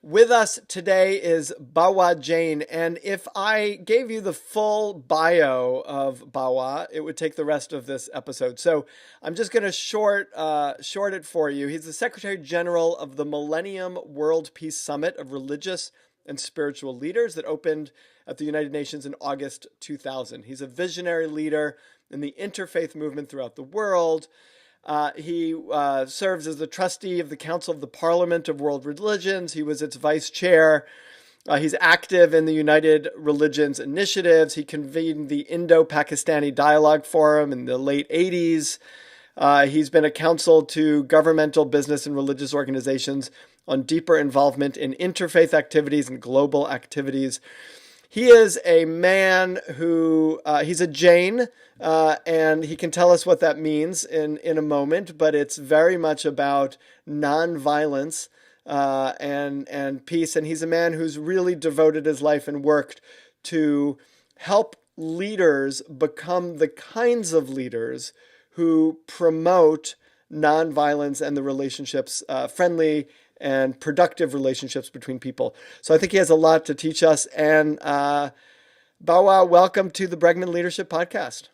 With us today is Bawa Jain, and if I gave you the full bio of Bawa, it would take the rest of this episode. So I'm just going to short it for you. He's the Secretary General of the Millennium World Peace Summit of Religious and Spiritual Leaders that opened at the United Nations in August 2000. He's a visionary leader in the interfaith movement throughout the world. He serves as the trustee of the Council of the Parliament of World Religions. He was its vice chair. He's active in the United Religions Initiatives. He convened the Indo-Pakistani Dialogue Forum in the late 80s. He's been a counsel to governmental, business, and religious organizations on deeper involvement in interfaith activities and global activities. He is a man who, he's a Jain, and he can tell us what that means in a moment, but it's very much about nonviolence and peace. And he's a man who's really devoted his life and worked to help leaders become the kinds of leaders who promote nonviolence and the relationships, friendly and productive relationships between people. So I think he has a lot to teach us. And Bawa, welcome to the Bregman Leadership Podcast.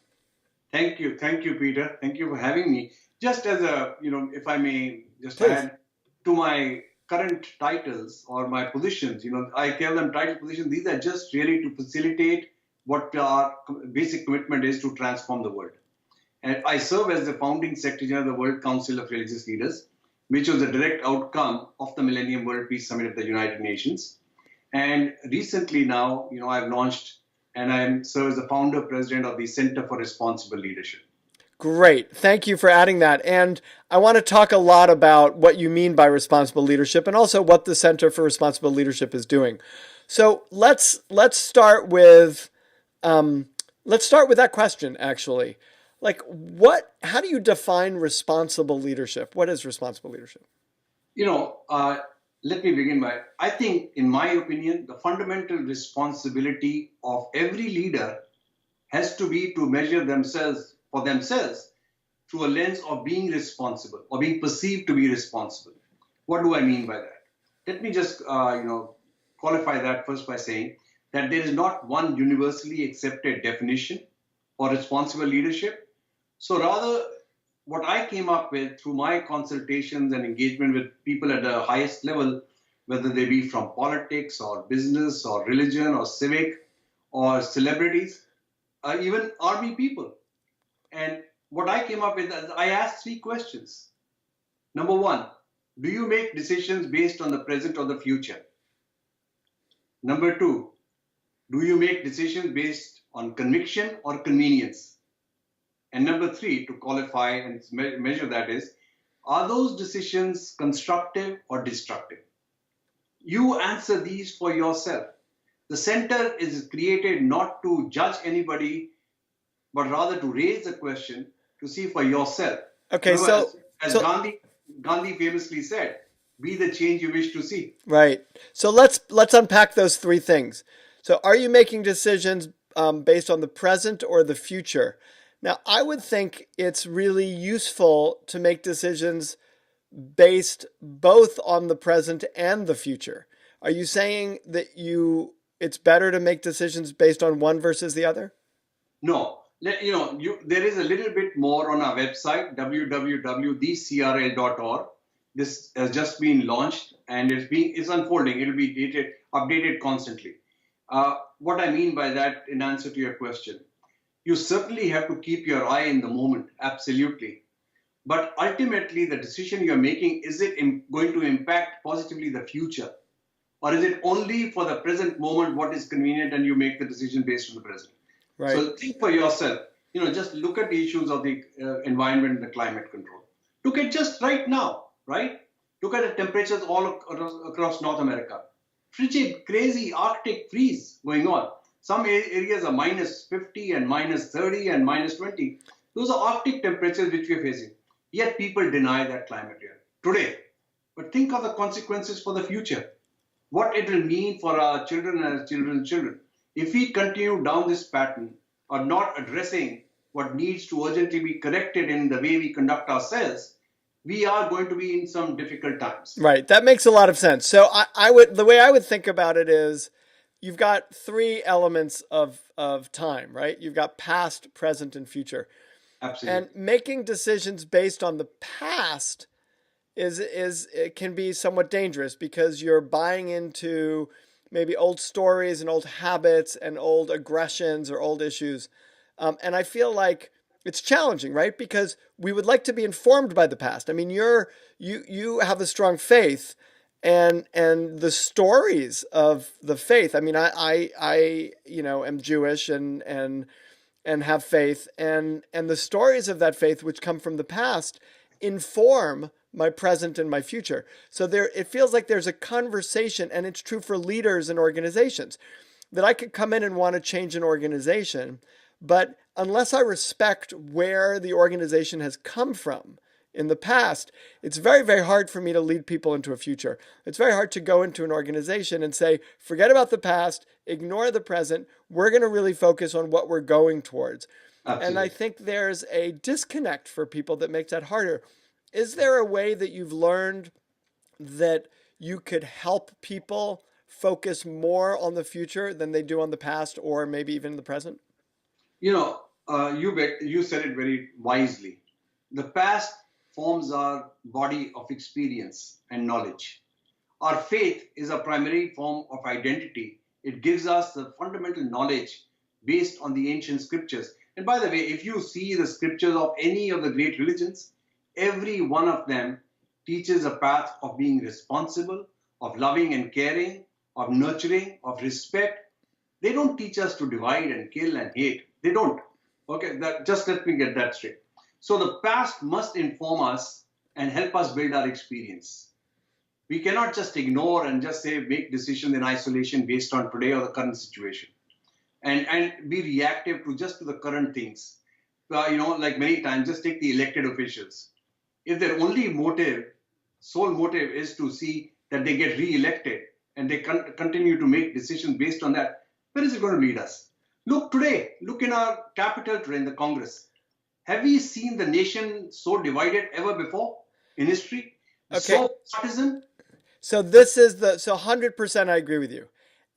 Thank you, Peter. Thank you for having me. Just as a, if I may just Please. add to my current titles or my positions, I call them title positions. These are just really to facilitate what our basic commitment is to transform the world. And I serve as the founding secretary of the World Council of Religious Leaders, which was a direct outcome of the Millennium World Peace Summit of the United Nations. And recently now, I've launched and I serve as the founder president of the Center for Responsible Leadership. Great. Thank you for adding that. And I want to talk a lot about what you mean by responsible leadership and also what the Center for Responsible Leadership is doing. So let's start with that question, actually. Like, how do you define responsible leadership? What is responsible leadership? Let me begin by, I think, in my opinion, the fundamental responsibility of every leader has to be to measure themselves through a lens of being responsible or being perceived to be responsible. What do I mean by that? Let me just, qualify that first by saying that there is not one universally accepted definition for responsible leadership. So rather, what I came up with through my consultations and engagement with people at the highest level, whether they be from politics or business or religion or civic or celebrities, even army people. And what I came up with, I asked 3 questions. Number 1, do you make decisions based on the present or the future? Number 2, do you make decisions based on conviction or convenience? And number 3, to qualify and measure that is, are those decisions constructive or destructive? You answer these for yourself. The center is created not to judge anybody, but rather to raise the question to see for yourself. Okay, as Gandhi famously said, be the change you wish to see. Right. So let's unpack those 3 things. So are you making decisions based on the present or the future? Now, I would think it's really useful to make decisions based both on the present and the future. Are you saying that it's better to make decisions based on one versus the other? No. There is a little bit more on our website, www.thecrl.org. This has just been launched and it's unfolding. It will be updated constantly. What I mean by that, in answer to your question, you certainly have to keep your eye in the moment, absolutely. But ultimately, the decision you're making, is it going to impact positively the future? Or is it only for the present moment what is convenient and you make the decision based on the present? Right. So think for yourself, just look at the issues of the environment and the climate control. Look at just right now, right? Look at the temperatures all across North America. Frigid, crazy Arctic freeze going on. Some areas are minus 50 and minus 30 and minus 20. Those are Arctic temperatures which we are facing. Yet people deny that climate here today. But think of the consequences for the future. What it will mean for our children and our children's children. If we continue down this pattern or not addressing what needs to urgently be corrected in the way we conduct ourselves, we are going to be in some difficult times. Right. That makes a lot of sense. So I would the way I would think about it is you've got three elements of time, right? You've got past, present, and future. And Absolutely. making decisions based on the past is it can be somewhat dangerous because you're buying into maybe old stories and old habits and old aggressions or old issues. And I feel like it's challenging, right? Because we would like to be informed by the past. I mean, you have a strong faith, and the stories of the faith. I mean, I am Jewish and have faith, and the stories of that faith which come from the past inform my present and my future. So there it feels like there's a conversation, and it's true for leaders and organizations, that I could come in and want to change an organization, but unless I respect where the organization has come from in the past, it's very, very hard for me to lead people into a future. It's very hard to go into an organization and say, forget about the past, ignore the present. We're going to really focus on what we're going towards. And I Absolutely. think there's a disconnect for people that makes that harder. Is there a way that you've learned that you could help people focus more on the future than they do on the past or maybe even the present? You said it very wisely. The past forms our body of experience and knowledge. Our faith is a primary form of identity. It gives us the fundamental knowledge based on the ancient scriptures. And by the way, if you see the scriptures of any of the great religions, every one of them teaches a path of being responsible, of loving and caring, of nurturing, of respect. They don't teach us to divide and kill and hate. They don't. Okay, just let me get that straight. So the past must inform us and help us build our experience. We cannot just ignore and just say make decisions in isolation based on today or the current situation, and be reactive to the current things. Like many times, just take the elected officials. If their only motive, sole motive, is to see that they get re-elected and they continue to make decisions based on that, where is it going to lead us? Look today. Look in our capital today, in the Congress. Have we seen the nation so divided ever before in history? Okay. So partisan? So this is the so 100% I agree with you.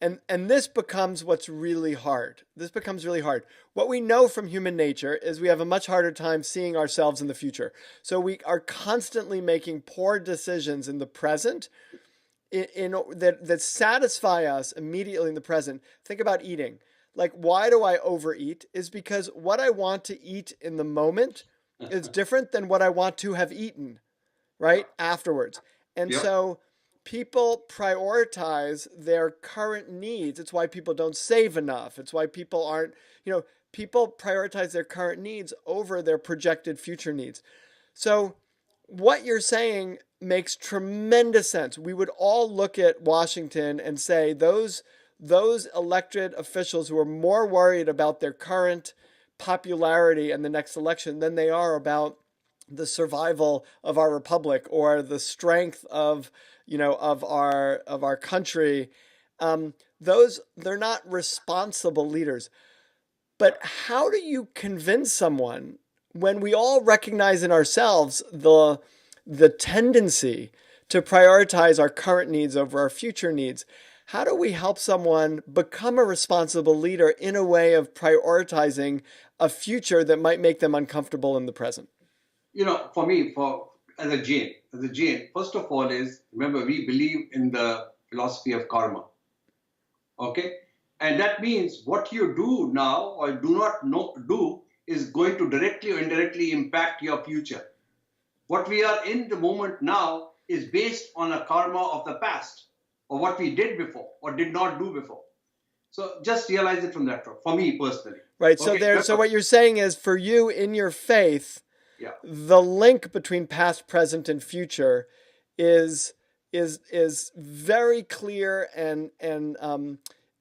And this becomes what's really hard. This becomes really hard. What we know from human nature is we have a much harder time seeing ourselves in the future. So we are constantly making poor decisions in the present that satisfy us immediately in the present. Think about eating. Like, why do I overeat? Is because what I want to eat in the moment is different than what I want to have eaten, right? Afterwards. And Yep. so people prioritize their current needs. It's why people don't save enough. It's why people aren't, people prioritize their current needs over their projected future needs. So what you're saying makes tremendous sense. We would all look at Washington and say those elected officials who are more worried about their current popularity in the next election than they are about the survival of our republic or the strength of our country. Those they're not responsible leaders. But how do you convince someone when we all recognize in ourselves the tendency to prioritize our current needs over our future needs? How do we help someone become a responsible leader in a way of prioritizing a future that might make them uncomfortable in the present? For me, for as a Jain, first of all, is remember we believe in the philosophy of karma. Okay, and that means what you do now or do not do is going to directly or indirectly impact your future. What we are in the moment now is based on a karma of the past, or what we did before or did not do before. So just realize it from that for me personally. Right. So Okay, so what you're saying is for you in your faith, yeah, the link between past, present, and future is is very clear and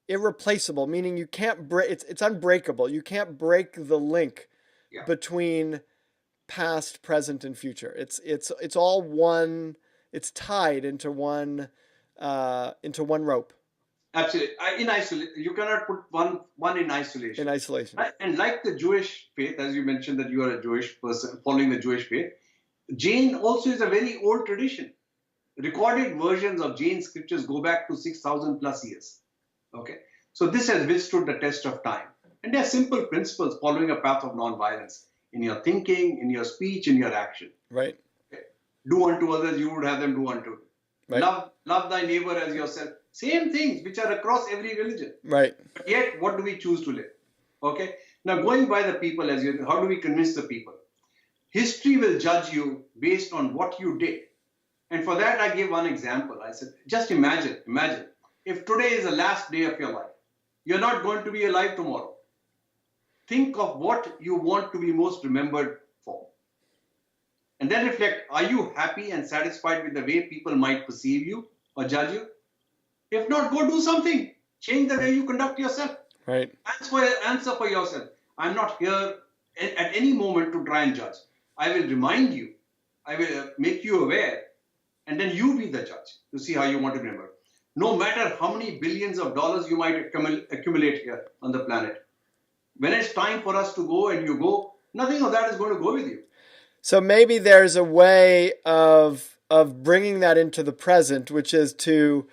irreplaceable. Meaning you can't break. It's unbreakable. You can't break the link yeah. between past, present, and future. It's all one. It's tied into one rope Absolutely. In isolation, you cannot put one in in isolation. isolation. Right? And like the Jewish faith, as you mentioned that you are a Jewish person following the Jewish faith, Jain also is a very old tradition. Recorded versions of Jain scriptures go back to 6,000 plus years. Okay, so this has withstood the test of time. And there are simple principles following a path of non-violence in your thinking, in your speech, in your action. Right. Okay? Do unto others, you would have them do unto you. Right. Love thy neighbor as yourself. Same things which are across every religion. Right. But yet, what do we choose to live? Okay. Now, going by the people, how do we convince the people? History will judge you based on what you did. And for that, I gave one example. I said, just imagine, if today is the last day of your life, you're not going to be alive tomorrow. Think of what you want to be most remembered for. And then reflect, are you happy and satisfied with the way people might perceive you or judge you? If not, go do something. Change the way you conduct yourself. Right. Answer for yourself. I'm not here at any moment to try and judge. I will remind you. I will make you aware. And then you be the judge to see how you want to remember. No matter how many billions of dollars you might accumulate here on the planet. When it's time for us to go and you go, nothing of that is going to go with you. So maybe there's a way of bringing that into the present, which is to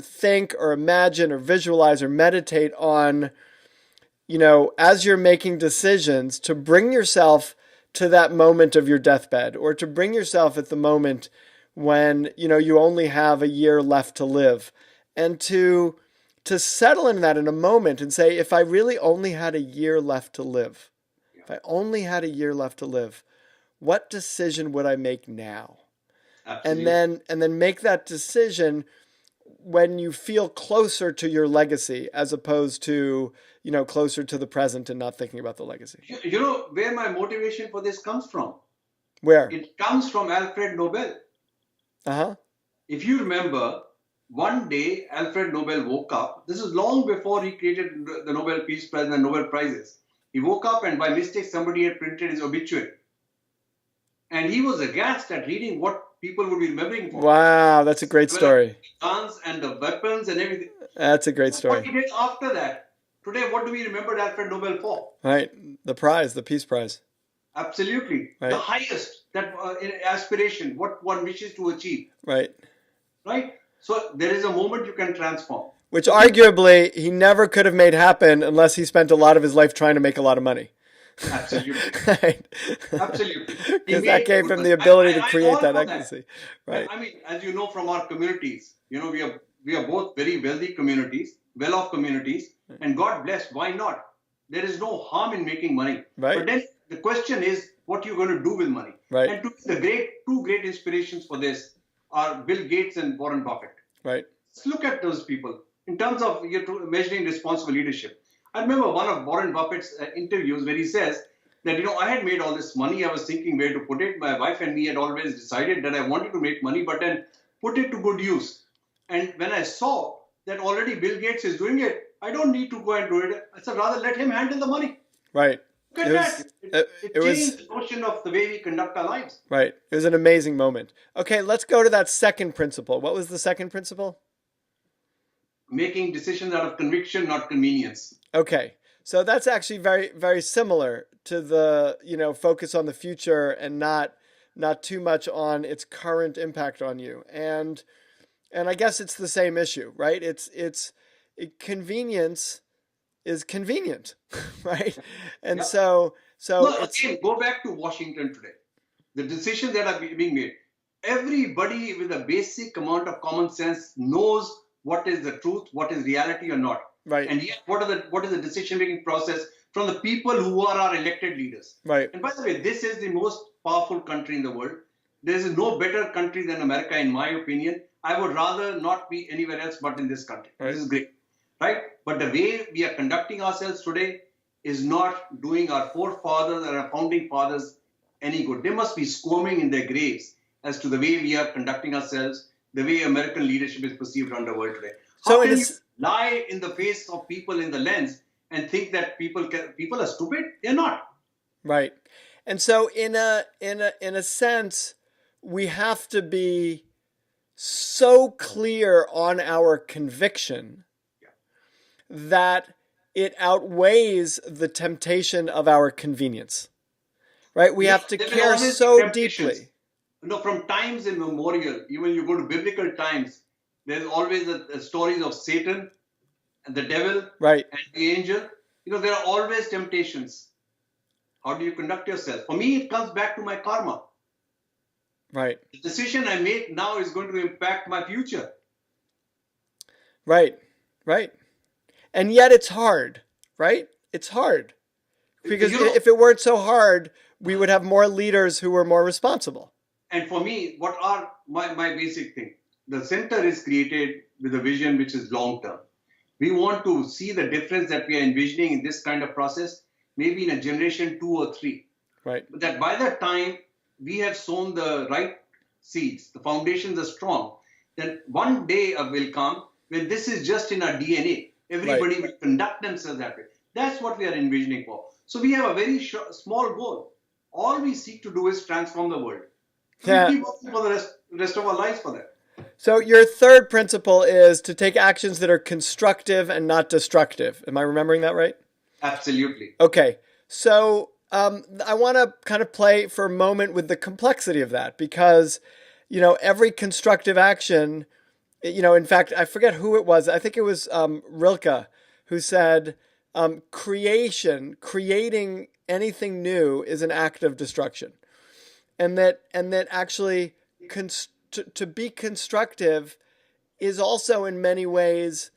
think or imagine or visualize or meditate on, as you're making decisions, to bring yourself to that moment of your deathbed, or to bring yourself at the moment when, you only have a year left to live, and to settle in that in a moment and say, if I really only had a year left to live, if I only had a year left to live, what decision would I make now? Absolutely. And then make that decision when you feel closer to your legacy, as opposed to, closer to the present and not thinking about the legacy. You know where my motivation for this comes from? Where? It comes from Alfred Nobel. Uh-huh. If you remember, one day Alfred Nobel woke up. This is long before he created the Nobel Peace Prize and the Nobel Prizes. He woke up and by mistake somebody had printed his obituary. And he was aghast at reading what people would be remembering for. Wow, that's a great story. The guns and the weapons and everything. That's a great story. What he did after that. Today, what do we remember Alfred Nobel for? Right, the prize, the Peace Prize. Absolutely. Right. The highest aspiration, what one wishes to achieve. Right. Right? So there is a moment you can transform. Which arguably he never could have made happen unless he spent a lot of his life trying to make a lot of money. Absolutely. Right. Absolutely. Because that gave him the ability to create that legacy. Right. I mean, as you know from our communities, we are both very wealthy communities, well-off communities, and God bless, why not? There is no harm in making money. Right. But then the question is what you're going to do with money. Right. And two great inspirations for this are Bill Gates and Warren Buffett. Right. Let's look at those people in terms of measuring responsible leadership. I remember one of Warren Buffett's interviews where he says that, I had made all this money. I was thinking where to put it. My wife and me had always decided that I wanted to make money, but then put it to good use. And when I saw that already Bill Gates is doing it, I don't need to go and do it. I said, rather let him handle the money. Right. Look at that. It changed the notion of the way we conduct our lives. Right. It was an amazing moment. Okay, let's go to that second principle. What was the second principle? Making decisions out of conviction, not convenience. Okay. So that's actually very, very similar to the, focus on the future and not too much on its current impact on you. And I guess it's the same issue, right? Convenience is convenient, right? And yeah. so again, go back to Washington today. The decisions that are being made. Everybody with a basic amount of common sense knows what is the truth, what is reality or not. Right. And yet, what is the decision-making process from the people who are our elected leaders? Right. And by the way, this is the most powerful country in the world. There is no better country than America, in my opinion. I would rather not be anywhere else but in this country. Right. This is great. Right? But the way we are conducting ourselves today is not doing our forefathers and our founding fathers any good. They must be squirming in their graves as to the way we are conducting ourselves, the way American leadership is perceived around the world today. How can you lie in the face of people in the lens and think that people are stupid? They're not. Right. And so in a sense, we have to be so clear on our conviction that it outweighs the temptation of our convenience. right? We Yeah, have to there will care always be so temptations. deeply. From times immemorial, even you go to biblical times, there's always stories of Satan and the devil Right, and the angel. There are always temptations. How do you conduct yourself? For me, it comes back to my karma. right, The decision I make now is going to impact my future. right, right. And yet it's hard, right? It's hard. Because You know, if it weren't so hard, we would have more leaders who were more responsible. and for me, what are my basic thing? The center is created with a vision which is long term. We want to see the difference that we are envisioning in this kind of process, maybe in a generation 2 or 3. Right. But that by that time we have sown the right seeds, the foundations are strong, then one day will come when this is just in our DNA. Everybody will conduct themselves that way. That's what we are envisioning for. So we have a very small goal. All we seek to do is transform the world. So we keep working for the rest of our lives for that. So your third principle is to take actions that are constructive and not destructive. Am I remembering that right? Absolutely. Okay. So I want to kind of play for a moment with the complexity of that because, every constructive action, in fact, I forget who it was. I think it was Rilke who said, creating anything new is an act of destruction. And that actually to be constructive is also in many ways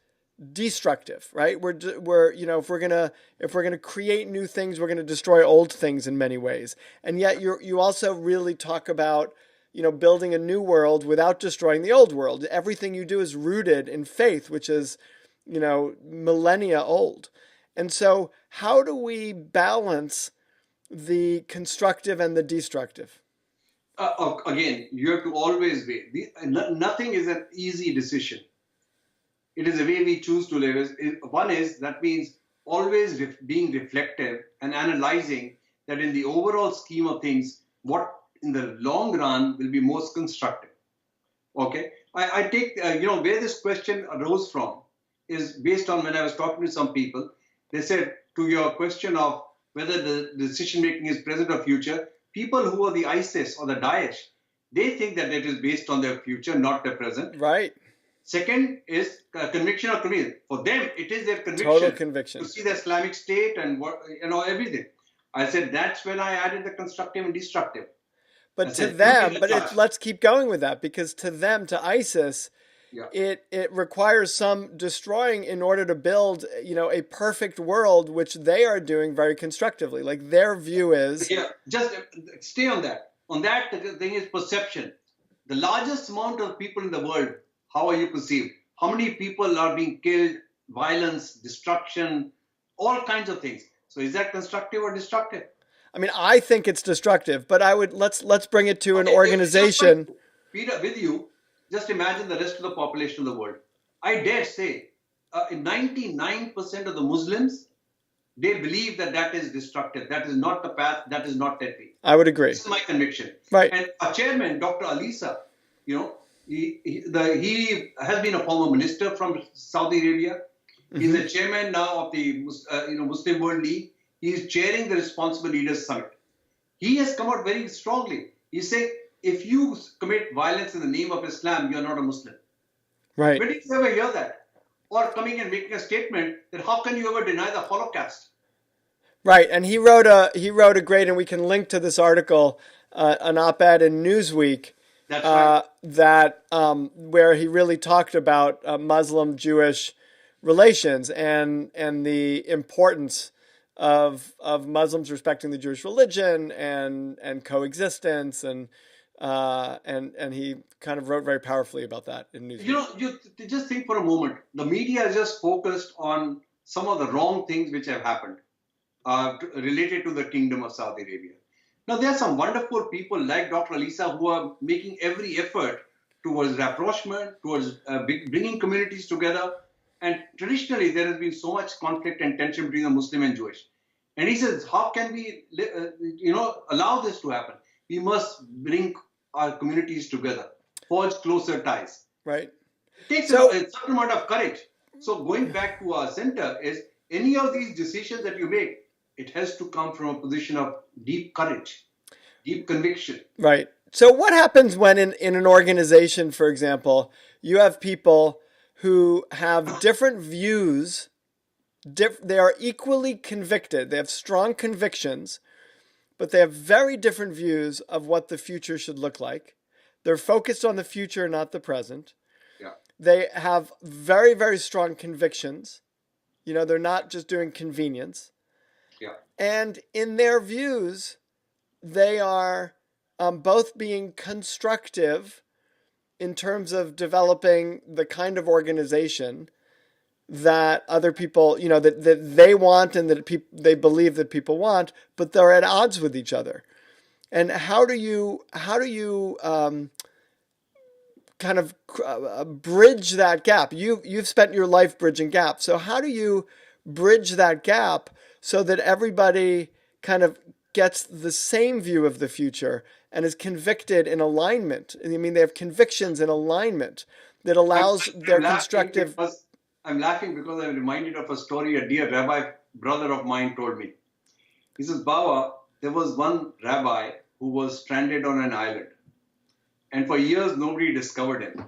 destructive, right? We're if we're gonna create new things, we're gonna destroy old things in many ways. And yet you also really talk about building a new world without destroying the old world. Everything you do is rooted in faith, which is millennia old. And so how do we balance the constructive and the destructive? Again, you have to always weigh. Nothing is an easy decision. It is the way we choose to live. One is that means always being reflective and analyzing that in the overall scheme of things, what in the long run will be most constructive. Okay, I take where this question arose from is based on when I was talking to some people. They said to your question of whether the decision making is present or future, people who are the ISIS or the Daesh, they think that it is based on their future, not their present. Right. Second is conviction or conviction. For them, it is their conviction. Total conviction. To see the Islamic State and everything. I said that's when I added the constructive and destructive. But to them, let's keep going with that because to them, to ISIS, it requires some destroying in order to build, a perfect world, which they are doing very constructively. Like their view is. Yeah, just stay on that. On that, the thing is perception. The largest amount of people in the world, how are you perceived? How many people are being killed, violence, destruction, all kinds of things. So is that constructive or destructive? I mean, I think it's destructive, but let's bring it to an organization. Peter, with you, just imagine the rest of the population of the world. I dare say, 99% of the Muslims, they believe that is destructive. That is not the path. That is not their way. I would agree. This is my conviction. Right. And our chairman, Dr. Alisa, he has been a former minister from Saudi Arabia. He's the chairman now of the Muslim World League. He is chairing the Responsible Leaders Summit. He has come out very strongly. He's saying, if you commit violence in the name of Islam, you're not a Muslim. Right. When did you ever hear that? Or coming and making a statement that how can you ever deny the Holocaust? Right, and he wrote a great, and we can link to this article, an op-ed in Newsweek. That's right. Where he really talked about Muslim-Jewish relations and the importance of Muslims respecting the Jewish religion and coexistence and he kind of wrote very powerfully about that in Newsweek. You just think for a moment. The media is just focused on some of the wrong things which have happened related to the Kingdom of Saudi Arabia. Now, there are some wonderful people like Dr. Alisa who are making every effort towards rapprochement, towards bringing communities together. And traditionally, there has been so much conflict and tension between the Muslim and Jewish. And he says, how can we, allow this to happen? We must bring our communities together, forge closer ties. Right. It takes a certain amount of courage. So going back to our center is any of these decisions that you make, it has to come from a position of deep courage. deep conviction. Right. So what happens when in an organization, for example, you have people who have different views, they are equally convicted, they have strong convictions, but they have very different views of what the future should look like. They're focused on the future, not the present. Yeah. They have very, very strong convictions. They're not just doing convenience. Yeah. And in their views, they are both being constructive in terms of developing the kind of organization that other people, that they want and that they believe that people want, but they're at odds with each other. And how do you kind of bridge that gap? You've spent your life bridging gaps. So how do you bridge that gap so that everybody kind of gets the same view of the future and is convicted in alignment? I mean, they have convictions in alignment that allows their constructive. I'm laughing because I'm reminded of a story a dear rabbi brother of mine told me. He says, Bawa, there was one rabbi who was stranded on an island. And for years, nobody discovered him.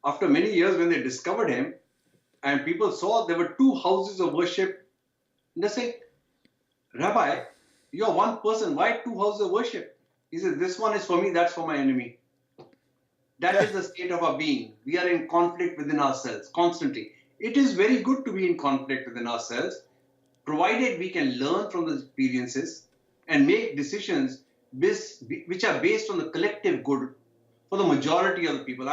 After many years, when they discovered him, and people saw there were 2 houses of worship, and they say, Rabbi, you're one person. Why 2 houses of worship? He says, this one is for me, that's for my enemy. That is the state of our being. We are in conflict within ourselves constantly. It is very good to be in conflict within ourselves, provided we can learn from the experiences and make decisions which are based on the collective good for the majority of the people.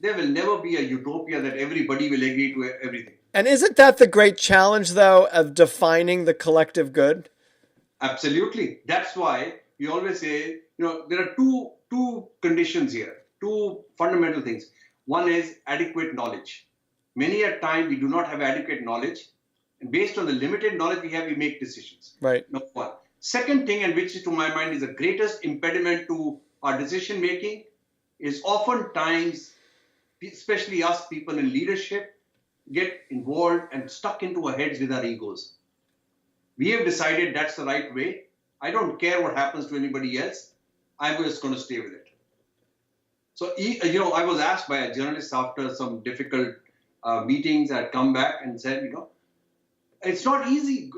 There will never be a utopia that everybody will agree to everything. And isn't that the great challenge, though, of defining the collective good? Absolutely. That's why we always say, there are two conditions here, 2 fundamental things. One is adequate knowledge. Many a time we do not have adequate knowledge. And based on the limited knowledge we have, we make decisions. Right. Number 1. Second thing, and which to my mind is the greatest impediment to our decision making, is oftentimes, especially us people in leadership, get involved and stuck into our heads with our egos. We have decided that's the right way. I don't care what happens to anybody else. I'm just going to stay with it. So, I was asked by a journalist after some difficult meetings. I'd come back and said, it's not easy,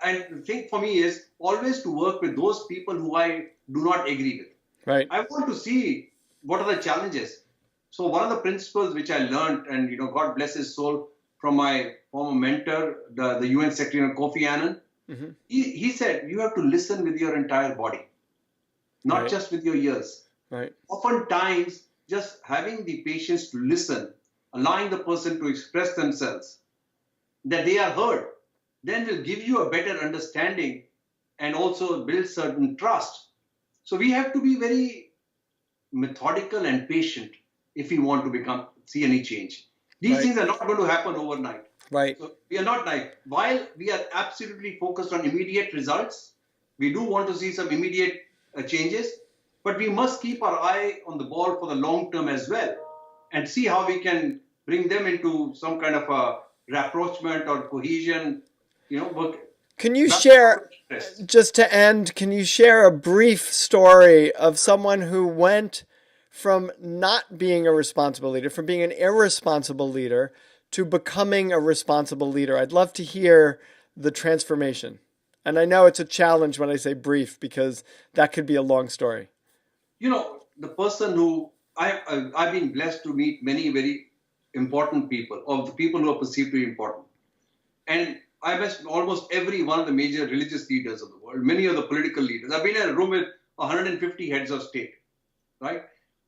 and the thing for me is always to work with those people who I do not agree with. Right. I want to see what are the challenges. So one of the principles which I learned, and God bless his soul, from my former mentor, the UN Secretary Kofi Annan, mm-hmm. he said, you have to listen with your entire body, not just with your ears. Right. Oftentimes, just having the patience to listen, allowing the person to express themselves, that they are heard, then will give you a better understanding and also build certain trust. So we have to be very methodical and patient if we want to see any change. These things are not going to happen overnight. Right. So we are not while we are absolutely focused on immediate results, we do want to see some immediate changes, but we must keep our eye on the ball for the long term as well and see how we can bring them into some kind of a rapprochement or cohesion, work. Can you share, just to end, can you share a brief story of someone who went from not being a responsible leader, from being an irresponsible leader, to becoming a responsible leader? I'd love to hear the transformation. And I know it's a challenge when I say brief, because that could be a long story. The person who I've been blessed to meet many very important people, or the people who are perceived to be important. And I met almost every one of the major religious leaders of the world, many of the political leaders. I've been in a room with 150 heads of state, right?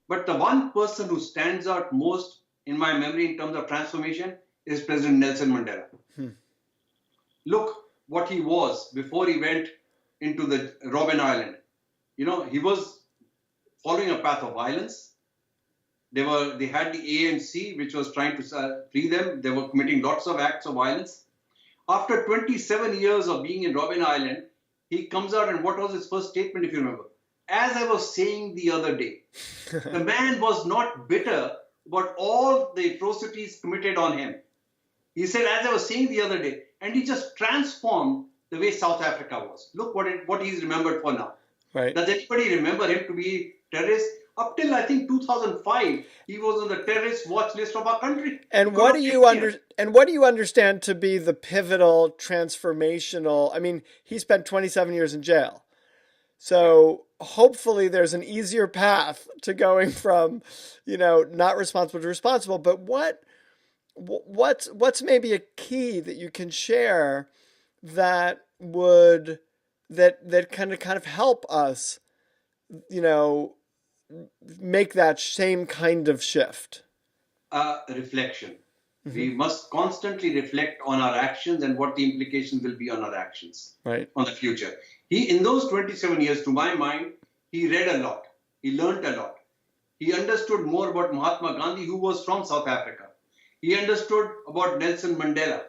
But the one person who stands out most in my memory in terms of transformation is President Nelson Mandela. Look what he was before he went into the Robben Island. He was following a path of violence. They had the ANC, which was trying to free them. They were committing lots of acts of violence. After 27 years of being in Robben Island, he comes out, and what was his first statement, if you remember? As I was saying the other day, the man was not bitter about all the atrocities committed on him. He said, as I was saying the other day, and he just transformed the way South Africa was. Look what he's remembered for now. Right. Does anybody remember him to be terrorist? Up till I think 2005, he was on the terrorist watch list of our country. And what do you understand to be the pivotal transformational? I mean, he spent 27 years in jail. So hopefully there's an easier path to going from, not responsible to responsible. But what's maybe a key that you can share that would that kind of help us, make that same kind of shift? Reflection. We must constantly reflect on our actions and what the implications will be on our actions, right, on the future. In those 27 years, to my mind, he read a lot. He learned a lot. He understood more about Mahatma Gandhi, who was from South Africa. He understood about Nelson Mandela,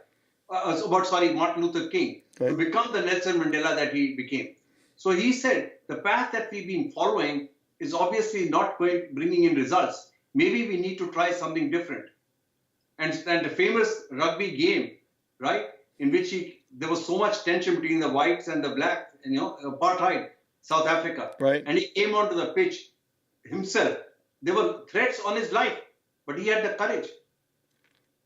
Martin Luther King, right, to become the Nelson Mandela that he became. So he said, the path that we've been following is obviously not bringing in results. Maybe we need to try something different. And the famous rugby game, right, in which there was so much tension between the whites and the blacks, apartheid, South Africa. Right. And he came onto the pitch himself. There were threats on his life, but he had the courage.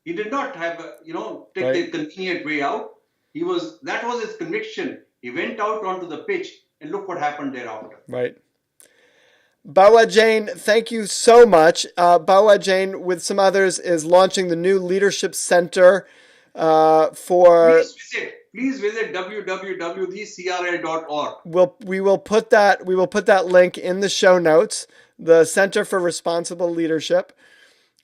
He did not have, take right, the convenient way out. That was his conviction. He went out onto the pitch, and look what happened thereafter. Right. Bawa Jain, thank you so much. Bawa Jain, with some others, is launching the new Leadership Center for... Please visit www.thecrl.org. We will put that link in the show notes. The Center for Responsible Leadership.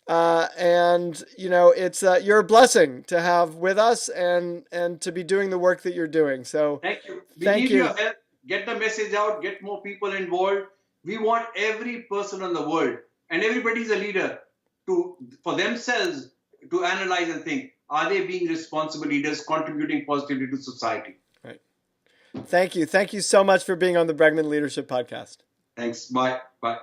And it's you're a blessing to have with us and to be doing the work that you're doing. So thank you. We need your help. Get the message out. Get more people involved. We want every person in the world, and everybody's a leader, for themselves to analyze and think, are they being responsible leaders contributing positively to society? Right. Thank you. Thank you so much for being on the Bregman Leadership Podcast. Thanks. Bye. Bye.